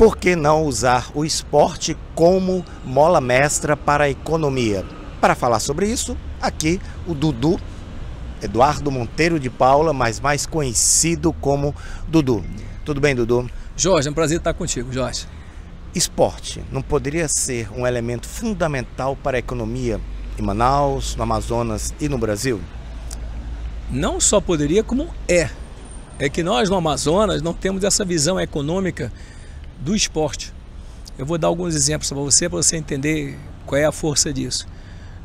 Por que não usar o esporte como mola mestra para a economia? Para falar sobre isso, aqui o Dudu, Eduardo Monteiro de Paula, mas mais conhecido como Dudu. Tudo bem, Dudu? Jorge, é um prazer estar contigo, Jorge. Esporte não poderia ser um elemento fundamental para a economia em Manaus, no Amazonas e no Brasil? Não só poderia, como é. É que nós no Amazonas não temos essa visão econômica do esporte. Eu vou dar alguns exemplos para você entender qual é a força disso.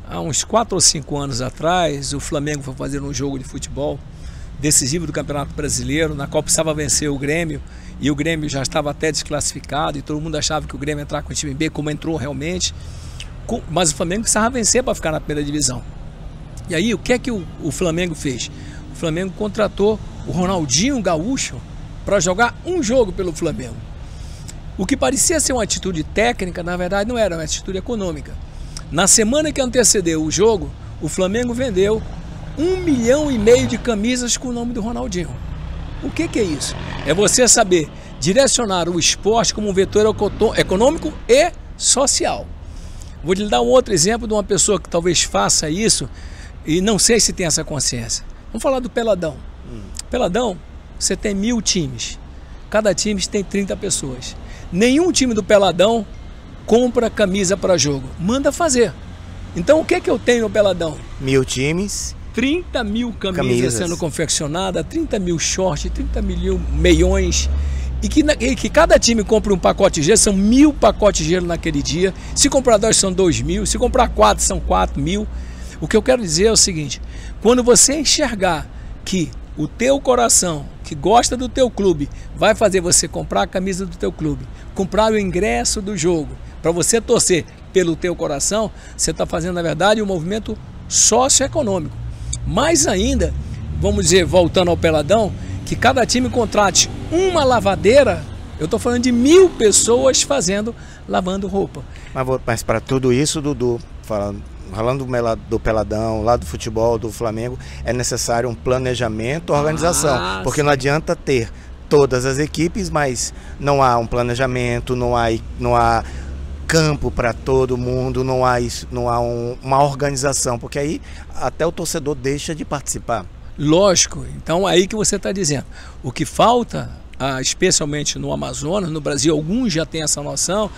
Há uns 4 ou 5 anos atrás, o Flamengo foi fazer um jogo de futebol decisivo do Campeonato Brasileiro, na qual precisava vencer o Grêmio, e o Grêmio já estava até desclassificado, e todo mundo achava que o Grêmio ia entrar com o time B, como entrou realmente, mas o Flamengo precisava vencer para ficar na primeira divisão. E aí, o que é que o Flamengo fez? O Flamengo contratou o Ronaldinho Gaúcho para jogar um jogo pelo Flamengo. O que parecia ser uma atitude técnica, na verdade não era, uma atitude econômica. Na semana que antecedeu o jogo, o Flamengo vendeu 1,5 milhão de camisas com o nome do Ronaldinho. O que é isso? É você saber direcionar o esporte como um vetor econômico e social. Vou lhe dar um outro exemplo de uma pessoa que talvez faça isso e não sei se tem essa consciência. Vamos falar do Peladão. Peladão, você tem 1000 times. Cada time tem 30 pessoas. Nenhum time do Peladão compra camisa para jogo. Manda fazer. Então o que é que eu tenho no Peladão? 1000 times. 30 mil camisas sendo confeccionadas, 30 mil shorts, 30 mil meiões. E que cada time compra um pacote de gelo, são 1000 pacotes de gelo naquele dia. Se comprar 2 são 2000, se comprar 4 são 4000. O que eu quero dizer é o seguinte: quando você enxergar que o teu coração, que gosta do teu clube, vai fazer você comprar a camisa do teu clube, comprar o ingresso do jogo, para você torcer pelo teu coração, você está fazendo, na verdade, um movimento socioeconômico. Mais ainda, vamos dizer, voltando ao Peladão, que cada time contrate uma lavadeira, eu estou falando de 1000 pessoas lavando roupa. Mas para tudo isso, Dudu, falando do Peladão, lá do futebol, do Flamengo, é necessário um planejamento, organização, porque não adianta ter todas as equipes, mas não há um planejamento, não há campo para todo mundo, não há uma organização, porque aí até o torcedor deixa de participar. Lógico, então aí que você está dizendo. O que falta, especialmente no Amazonas, no Brasil, alguns já têm essa noção,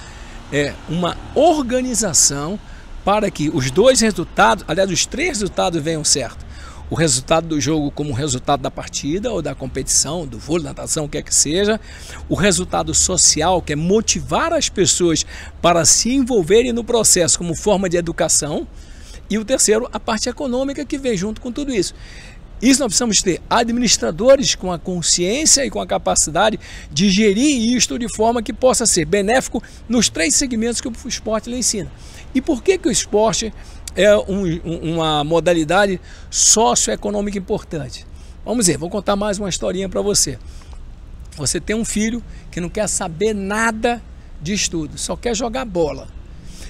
é uma organização para que os 2 resultados, aliás, os 3 resultados venham certo. O resultado do jogo como o resultado da partida ou da competição, do vôlei, natação, o que é que seja. O resultado social, que é motivar as pessoas para se envolverem no processo como forma de educação. E o terceiro, a parte econômica que vem junto com tudo isso. Isso nós precisamos ter administradores com a consciência e com a capacidade de gerir isto de forma que possa ser benéfico nos 3 segmentos que o esporte lhe ensina. E por que o esporte é uma modalidade socioeconômica importante? Vamos ver, vou contar mais uma historinha para você. Você tem um filho que não quer saber nada de estudo, só quer jogar bola.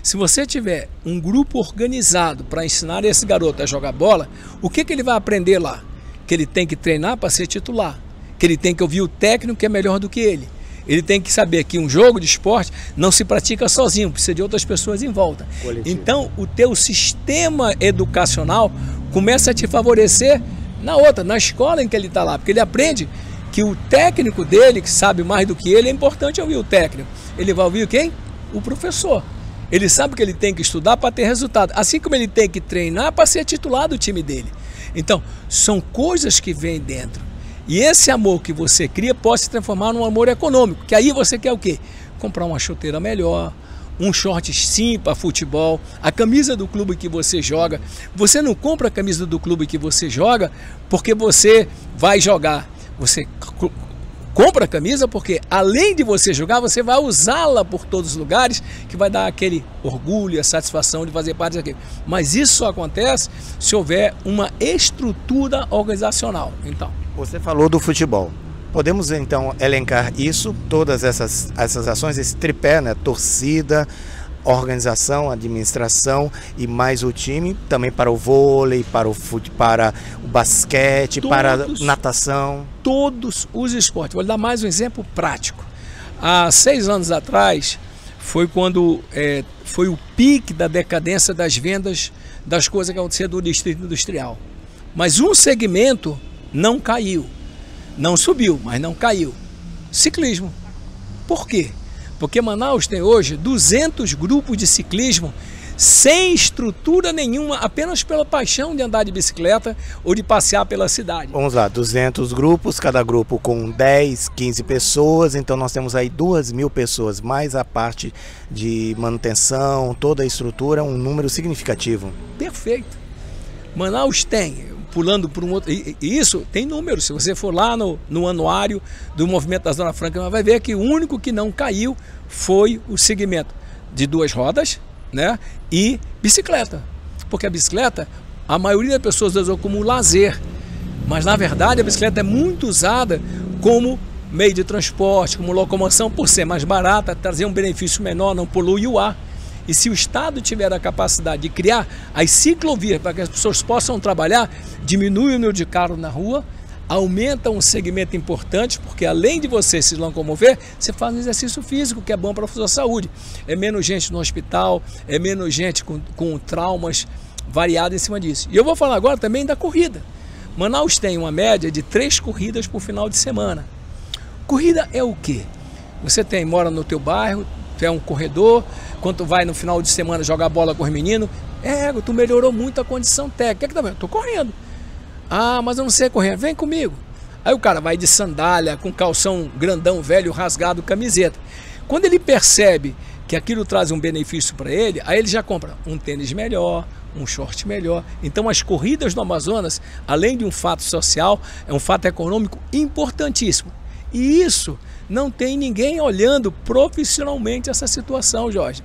Se você tiver um grupo organizado para ensinar esse garoto a jogar bola, o que ele vai aprender lá? Que ele tem que treinar para ser titular, que ele tem que ouvir o técnico que é melhor do que ele. Ele tem que saber que um jogo de esporte não se pratica sozinho, precisa de outras pessoas em volta. Coletivo. Então, o teu sistema educacional começa a te favorecer na escola em que ele está lá, porque ele aprende que o técnico dele, que sabe mais do que ele, é importante ouvir o técnico. Ele vai ouvir quem? O professor. Ele sabe que ele tem que estudar para ter resultado, assim como ele tem que treinar para ser titular do time dele. Então, são coisas que vêm dentro. E esse amor que você cria pode se transformar num amor econômico, que aí você quer o quê? Comprar uma chuteira melhor, um short sim para futebol, a camisa do clube que você joga. Você não compra a camisa do clube que você joga porque você vai jogar. Você compra a camisa porque, além de você jogar, você vai usá-la por todos os lugares, que vai dar aquele orgulho, a satisfação de fazer parte daquilo. Mas isso só acontece se houver uma estrutura organizacional. Então, você falou do futebol. Podemos então elencar isso, todas essas ações, esse tripé, né? Torcida, organização, administração e mais o time, também para o vôlei, para o basquete, para a natação. Todos os esportes. Vou dar mais um exemplo prático. Há 6 anos atrás foi quando foi o pique da decadência das vendas das coisas que aconteciam do distrito industrial. Mas um segmento não caiu, não subiu, mas não caiu. Ciclismo. Por quê? Porque Manaus tem hoje 200 grupos de ciclismo sem estrutura nenhuma, apenas pela paixão de andar de bicicleta ou de passear pela cidade. Vamos lá, 200 grupos, cada grupo com 10, 15 pessoas, então nós temos aí 2.000 pessoas, mais a parte de manutenção, toda a estrutura, um número significativo. Perfeito. Manaus tem, pulando por um outro, e isso tem número, se você for lá no anuário do Movimento da Zona Franca, vai ver que o único que não caiu foi o segmento de 2 rodas, né, e bicicleta, porque a bicicleta, a maioria das pessoas usam como lazer, mas na verdade a bicicleta é muito usada como meio de transporte, como locomoção, por ser mais barata, trazer um benefício menor, não polui o ar. E se o Estado tiver a capacidade de criar as ciclovias para que as pessoas possam trabalhar, diminui o número de carros na rua, aumenta um segmento importante, porque além de você se locomover, você faz um exercício físico que é bom para a sua saúde. É menos gente no hospital, é menos gente com traumas variados em cima disso. E eu vou falar agora também da corrida. Manaus tem uma média de 3 corridas por final de semana. Corrida é o quê? Você mora no teu bairro, tu é um corredor, quando tu vai no final de semana jogar bola com os meninos, tu melhorou muito a condição técnica. O que tá vendo? Tô correndo. Ah, mas eu não sei correr. Vem comigo. Aí o cara vai de sandália, com calção grandão, velho, rasgado, camiseta. Quando ele percebe que aquilo traz um benefício para ele, aí ele já compra um tênis melhor, um short melhor. Então as corridas no Amazonas, além de um fato social, é um fato econômico importantíssimo. E isso não tem ninguém olhando profissionalmente essa situação, Jorge.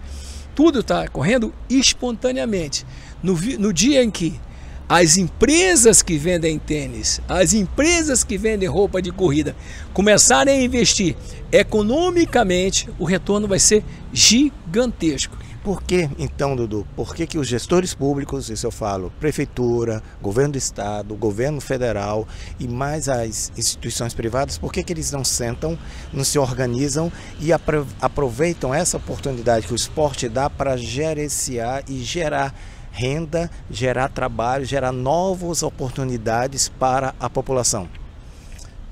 Tudo está correndo espontaneamente. No dia em que as empresas que vendem tênis, as empresas que vendem roupa de corrida começarem a investir economicamente, o retorno vai ser gigantesco. Por que então, Dudu? Por que os gestores públicos, isso eu falo, prefeitura, governo do estado, governo federal e mais as instituições privadas, por que eles não sentam, não se organizam e aproveitam essa oportunidade que o esporte dá para gerenciar e gerar renda, gerar trabalho, gerar novas oportunidades para a população?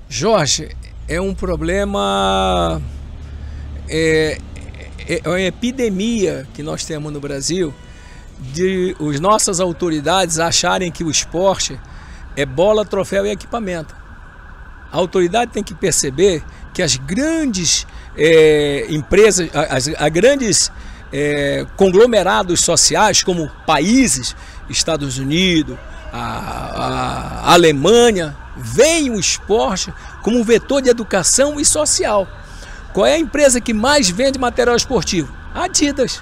Jorge, é um problema, é uma epidemia que nós temos no Brasil de as nossas autoridades acharem que o esporte é bola, troféu e equipamento. A autoridade tem que perceber que as grandes empresas, as grandes conglomerados sociais, como países, Estados Unidos, a Alemanha, veem o esporte como um vetor de educação e social. Qual é a empresa que mais vende material esportivo? A Adidas.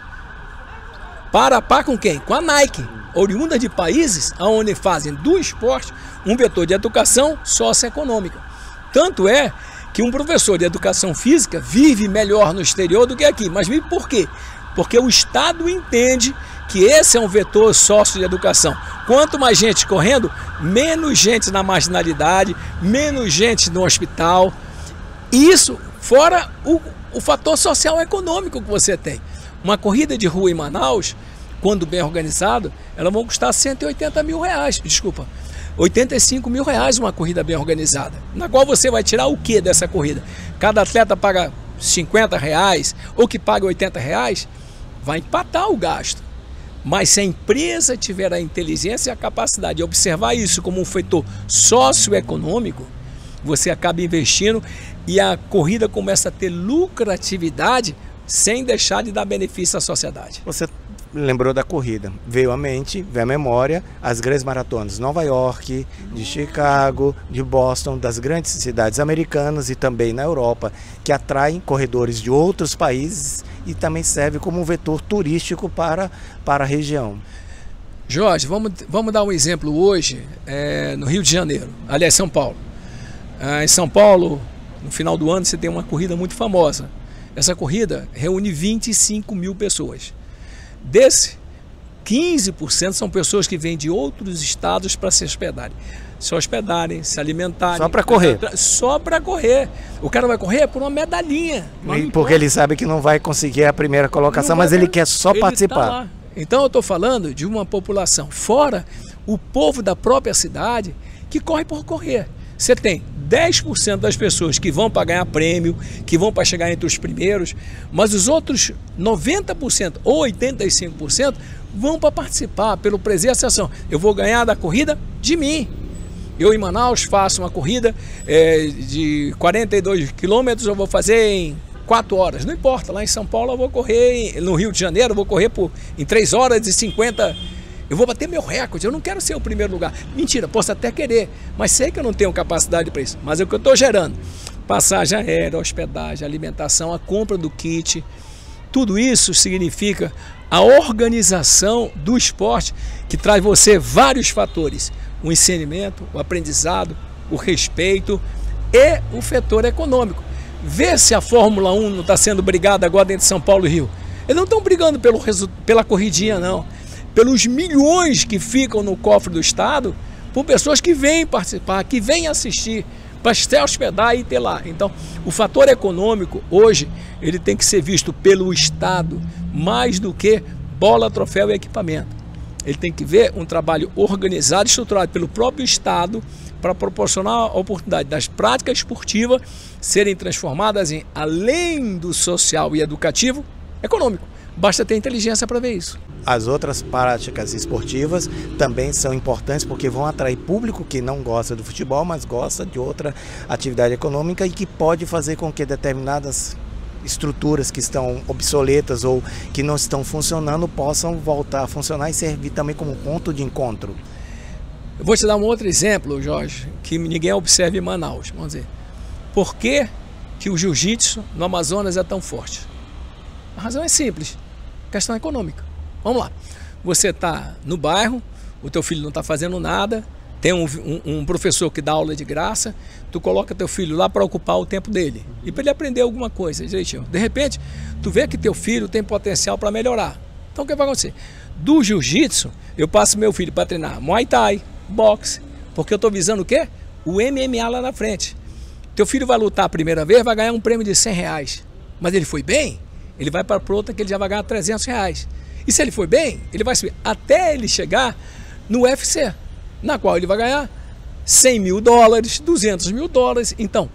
Para a par com quem? Com a Nike. Oriunda de países onde fazem do esporte um vetor de educação socioeconômica. Tanto é que um professor de educação física vive melhor no exterior do que aqui. Mas vive por quê? Porque o Estado entende que esse é um vetor sócio de educação. Quanto mais gente correndo, menos gente na marginalidade, menos gente no hospital. Isso fora o fator social econômico que você tem. Uma corrida de rua em Manaus, quando bem organizado, ela vai custar 180 mil reais, desculpa, 85 mil reais uma corrida bem organizada. Na qual você vai tirar o que dessa corrida? Cada atleta paga 50 reais ou que paga 80 reais, vai empatar o gasto. Mas se a empresa tiver a inteligência e a capacidade de observar isso como um fator socioeconômico, você acaba investindo e a corrida começa a ter lucratividade sem deixar de dar benefício à sociedade. Você lembrou da corrida, veio à memória as grandes maratonas de Nova York, de Chicago, de Boston, das grandes cidades americanas e também na Europa, que atraem corredores de outros países e também serve como um vetor turístico para a região. Jorge, vamos dar um exemplo hoje no Rio de Janeiro, aliás, São Paulo. Em São Paulo, no final do ano, você tem uma corrida muito famosa. Essa corrida reúne 25 mil pessoas. 15% são pessoas que vêm de outros estados para se hospedarem, se alimentarem. Só para correr. Só para correr. O cara vai correr por uma medalhinha. Porque ele sabe que não vai conseguir a primeira colocação, mas ele quer só participar. Tá lá. Então eu estou falando de uma população, fora o povo da própria cidade, que corre por correr. Você tem 10% das pessoas que vão para ganhar prêmio, que vão para chegar entre os primeiros, mas os outros 90% ou 85% vão para participar pelo prazer e ação. Eu vou ganhar da corrida de mim. Eu em Manaus faço uma corrida de 42 quilômetros, eu vou fazer em 4 horas, não importa. Lá em São Paulo eu vou correr, no Rio de Janeiro eu vou correr em 3 horas e 50. Eu vou bater meu recorde, eu não quero ser o primeiro lugar. Mentira, posso até querer, mas sei que eu não tenho capacidade para isso. Mas é o que eu estou gerando. Passagem aérea, hospedagem, alimentação, a compra do kit. Tudo isso significa a organização do esporte, que traz você vários fatores. O ensinamento, o aprendizado, o respeito e o fator econômico. Vê se a Fórmula 1 não está sendo brigada agora dentro de São Paulo e Rio. Eles não estão brigando pela corridinha, não. Pelos milhões que ficam no cofre do Estado, por pessoas que vêm participar, que vêm assistir, para se hospedar e ter lá. Então, o fator econômico, hoje, ele tem que ser visto pelo Estado, mais do que bola, troféu e equipamento. Ele tem que ver um trabalho organizado e estruturado pelo próprio Estado para proporcionar a oportunidade das práticas esportivas serem transformadas em, além do social e educativo, econômico. Basta ter inteligência para ver isso. As outras práticas esportivas também são importantes porque vão atrair público que não gosta do futebol, mas gosta de outra atividade econômica e que pode fazer com que determinadas estruturas que estão obsoletas ou que não estão funcionando possam voltar a funcionar e servir também como ponto de encontro. Eu vou te dar um outro exemplo, Jorge, que ninguém observa em Manaus. Vamos dizer, por que o jiu-jitsu no Amazonas é tão forte? A razão é simples, questão econômica. Vamos lá, você está no bairro, o teu filho não está fazendo nada, tem um professor que dá aula de graça, tu coloca teu filho lá para ocupar o tempo dele e para ele aprender alguma coisa direitinho. De repente, tu vê que teu filho tem potencial para melhorar. Então o que vai acontecer? Do jiu-jitsu, eu passo meu filho para treinar Muay Thai, boxe, porque eu estou visando o quê? O MMA lá na frente. Teu filho vai lutar a primeira vez, vai ganhar um prêmio de R$100, mas ele foi bem, ele vai para outra que ele já vai ganhar R$300. E se ele for bem, ele vai subir até ele chegar no UFC, na qual ele vai ganhar $100 mil, $200 mil. Então,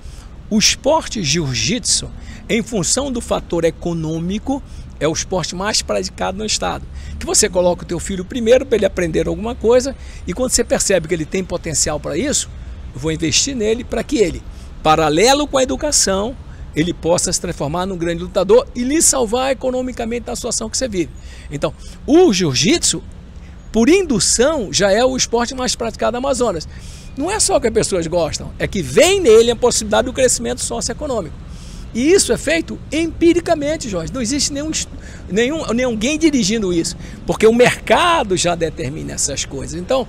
o esporte jiu-jitsu, em função do fator econômico, é o esporte mais praticado no estado. Que você coloca o teu filho primeiro para ele aprender alguma coisa e quando você percebe que ele tem potencial para isso, eu vou investir nele para que ele, paralelo com a educação, ele possa se transformar num grande lutador e lhe salvar economicamente da situação que você vive. Então, o jiu-jitsu, por indução, já é o esporte mais praticado do Amazonas. Não é só que as pessoas gostam, é que vem nele a possibilidade do crescimento socioeconômico. E isso é feito empiricamente, Jorge. Não existe ninguém dirigindo isso, porque o mercado já determina essas coisas. Então,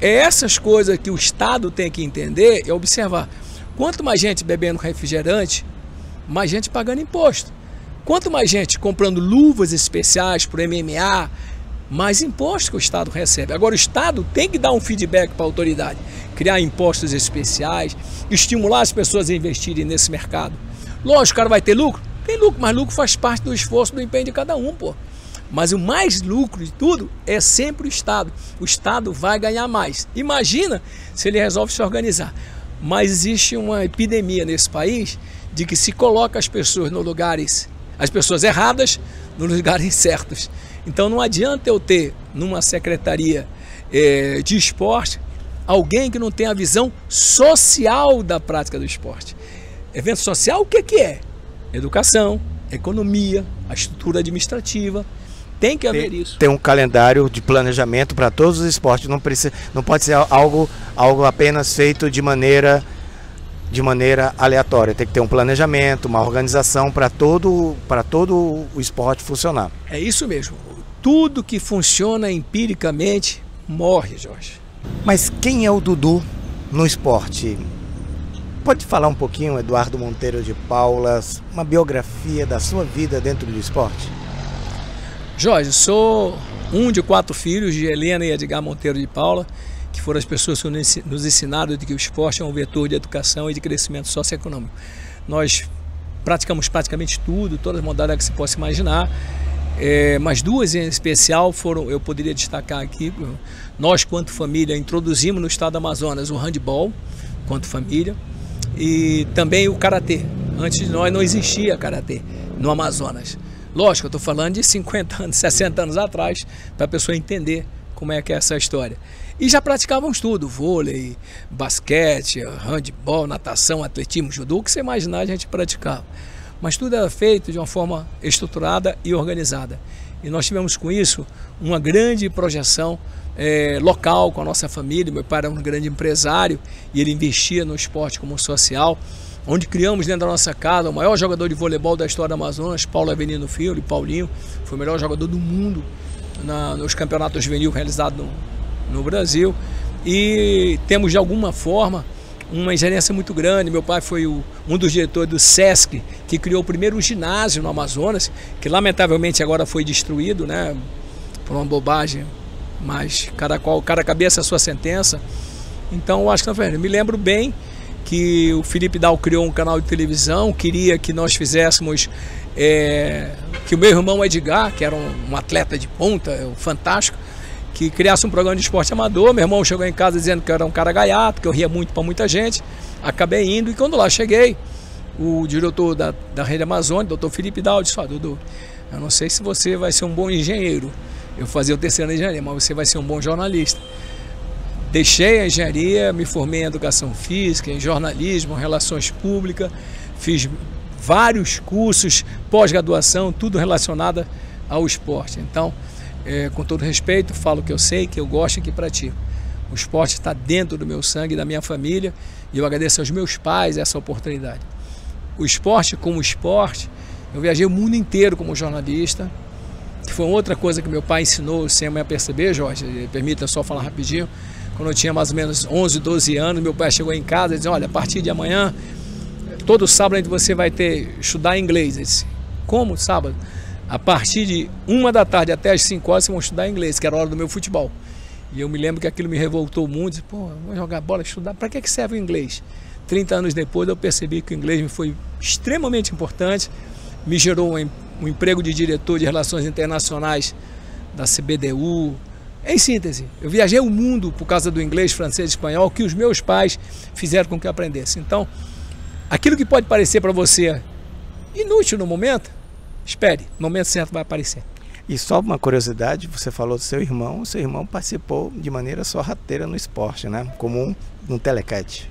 é essas coisas que o Estado tem que entender e observar. Quanto mais gente bebendo refrigerante, mais gente pagando imposto. Quanto mais gente comprando luvas especiais para o MMA, mais imposto que o Estado recebe. Agora o Estado tem que dar um feedback para a autoridade, criar impostos especiais, estimular as pessoas a investirem nesse mercado. Lógico, o cara vai ter lucro? Tem lucro, mas lucro faz parte do esforço, do empenho de cada um, pô. Mas o mais lucro de tudo é sempre o Estado. O Estado vai ganhar mais. Imagina se ele resolve se organizar. Mas existe uma epidemia nesse país de que se coloca as pessoas as pessoas erradas nos lugares certos. Então não adianta eu ter numa secretaria de esporte alguém que não tenha a visão social da prática do esporte. Evento social, o que é? Educação, economia, a estrutura administrativa. Tem que haver isso. Tem um calendário de planejamento para todos os esportes. Não pode ser algo apenas feito de maneira aleatória. Tem que ter um planejamento, uma organização para todo o esporte funcionar. É isso mesmo. Tudo que funciona empiricamente morre, Jorge. Mas quem é o Dudu no esporte? Pode falar um pouquinho, Eduardo Monteiro de Paula, uma biografia da sua vida dentro do esporte? Jorge, sou um de 4 filhos, de Helena e Edgar Monteiro de Paula, que foram as pessoas que nos ensinaram de que o esporte é um vetor de educação e de crescimento socioeconômico. Nós praticamos praticamente tudo, todas as modalidades que você possa imaginar, mas 2 em especial foram, eu poderia destacar aqui, nós quanto família introduzimos no estado do Amazonas o handebol, quanto família, e também o karatê. Antes de nós não existia karatê no Amazonas. Lógico, eu estou falando de 50 anos, 60 anos atrás, para a pessoa entender como é que é essa história. E já praticávamos tudo, vôlei, basquete, handebol, natação, atletismo, judô, o que você imaginar a gente praticava. Mas tudo era feito de uma forma estruturada e organizada. E nós tivemos com isso uma grande projeção local com a nossa família. Meu pai era um grande empresário e ele investia no esporte como social, onde criamos dentro da nossa casa o maior jogador de voleibol da história do Amazonas, Paulo Avelino Filho, Paulinho, foi o melhor jogador do mundo nos campeonatos juvenil realizados no Brasil. E temos de alguma forma uma ingerência muito grande. Meu pai foi um dos diretores do SESC, que criou o primeiro ginásio no Amazonas, que agora foi destruído, né, por uma bobagem, mas cada cabeça a sua sentença. Então eu acho que eu me lembro bem que o Felipe Dal criou um canal de televisão, queria que nós fizéssemos, que o meu irmão Edgar, que era um atleta de ponta, fantástico, que criasse um programa de esporte amador. Meu irmão chegou em casa dizendo que eu era um cara gaiato, que eu ria muito para muita gente. Acabei indo, e quando lá cheguei, o diretor da Rede Amazônia, doutor Felipe Dal, disse: Dudu, eu não sei se você vai ser um bom engenheiro, eu fazia o terceiro ano de engenharia, mas você vai ser um bom jornalista. Deixei a engenharia, me formei em educação física, em jornalismo, relações públicas, fiz vários cursos, pós-graduação, tudo relacionado ao esporte. Então, com todo respeito, falo que eu sei, que eu gosto e que pratico. O esporte está dentro do meu sangue, da minha família, e eu agradeço aos meus pais essa oportunidade. O esporte como esporte, eu viajei o mundo inteiro como jornalista, que foi outra coisa que meu pai ensinou sem a perceber, Jorge, permita só falar rapidinho. Quando eu tinha mais ou menos 11, 12 anos, meu pai chegou em casa e disse: olha, a partir de amanhã, todo sábado você vai estudar inglês. Eu disse: como sábado? A partir de 1 da tarde até as 5 horas, vocês vão estudar inglês, que era a hora do meu futebol. E eu me lembro que aquilo me revoltou muito. Disse: pô, vou jogar bola, estudar, para que serve o inglês? 30 anos depois eu percebi que o inglês me foi extremamente importante, me gerou um emprego de diretor de relações internacionais da CBDU. Em síntese, eu viajei o mundo por causa do inglês, francês e espanhol, que os meus pais fizeram com que eu aprendesse. Então, aquilo que pode parecer para você inútil no momento, espere, no momento certo vai aparecer. E só uma curiosidade, você falou do seu irmão participou de maneira sorrateira no esporte, né? Como um telecat.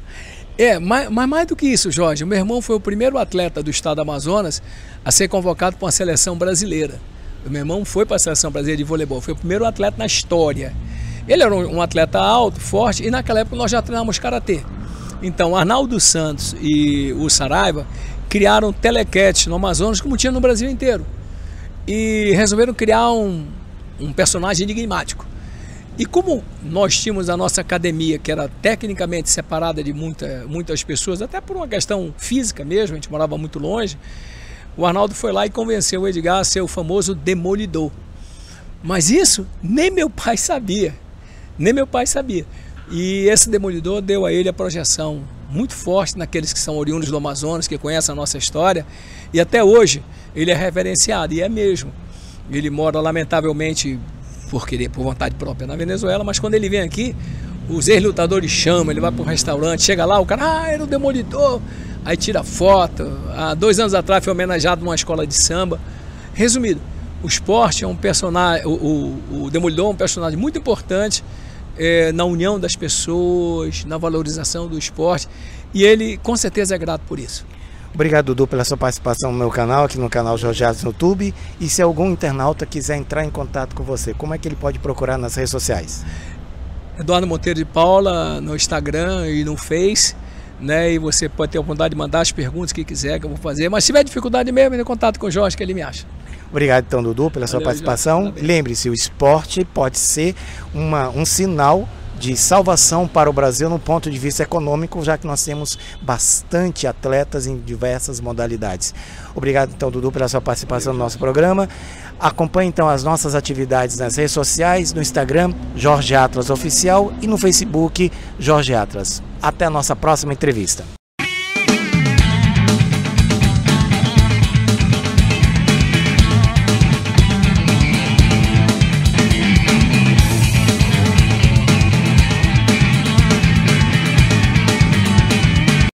Mas mais do que isso, Jorge, o meu irmão foi o primeiro atleta do estado do Amazonas a ser convocado para uma seleção brasileira. O meu irmão foi para a seleção brasileira de voleibol, foi o primeiro atleta na história. Ele era um atleta alto, forte, e naquela época nós já treinávamos karatê. Então, Arnaldo Santos e o Saraiva criaram telecat no Amazonas, como tinha no Brasil inteiro. E resolveram criar um personagem enigmático. E como nós tínhamos a nossa academia, que era tecnicamente separada de muitas pessoas, até por uma questão física mesmo, a gente morava muito longe, o Arnaldo foi lá e convenceu o Edgar a ser o famoso demolidor. Mas isso nem meu pai sabia, E esse demolidor deu a ele a projeção muito forte naqueles que são oriundos do Amazonas, que conhecem a nossa história, e até hoje ele é reverenciado, e é mesmo. Ele mora, lamentavelmente, por vontade própria, na Venezuela, mas quando ele vem aqui, os ex-lutadores chamam, ele vai para um restaurante, chega lá, o cara, era o demolidor, aí tira foto. Há 2 anos atrás foi homenageado numa escola de samba. Resumido, o esporte é um personagem, o demolidor é um personagem muito importante na união das pessoas, na valorização do esporte, e ele com certeza é grato por isso. Obrigado, Dudu, pela sua participação no meu canal, aqui no canal Jorge Adson no YouTube. E se algum internauta quiser entrar em contato com você, como é que ele pode procurar nas redes sociais? Eduardo Monteiro de Paula no Instagram e no Face, né? E você pode ter a oportunidade de mandar as perguntas que quiser, que eu vou fazer. Mas se tiver dificuldade mesmo, entre em contato com o Jorge, que ele me acha. Obrigado, então, Dudu, pela sua participação. Lembre-se, o esporte pode ser um sinal de salvação para o Brasil no ponto de vista econômico, já que nós temos bastante atletas em diversas modalidades. Obrigado então, Dudu, pela sua participação no nosso programa. Acompanhe então as nossas atividades nas redes sociais, no Instagram Jorge Atlas Oficial e no Facebook Jorge Atlas. Até a nossa próxima entrevista.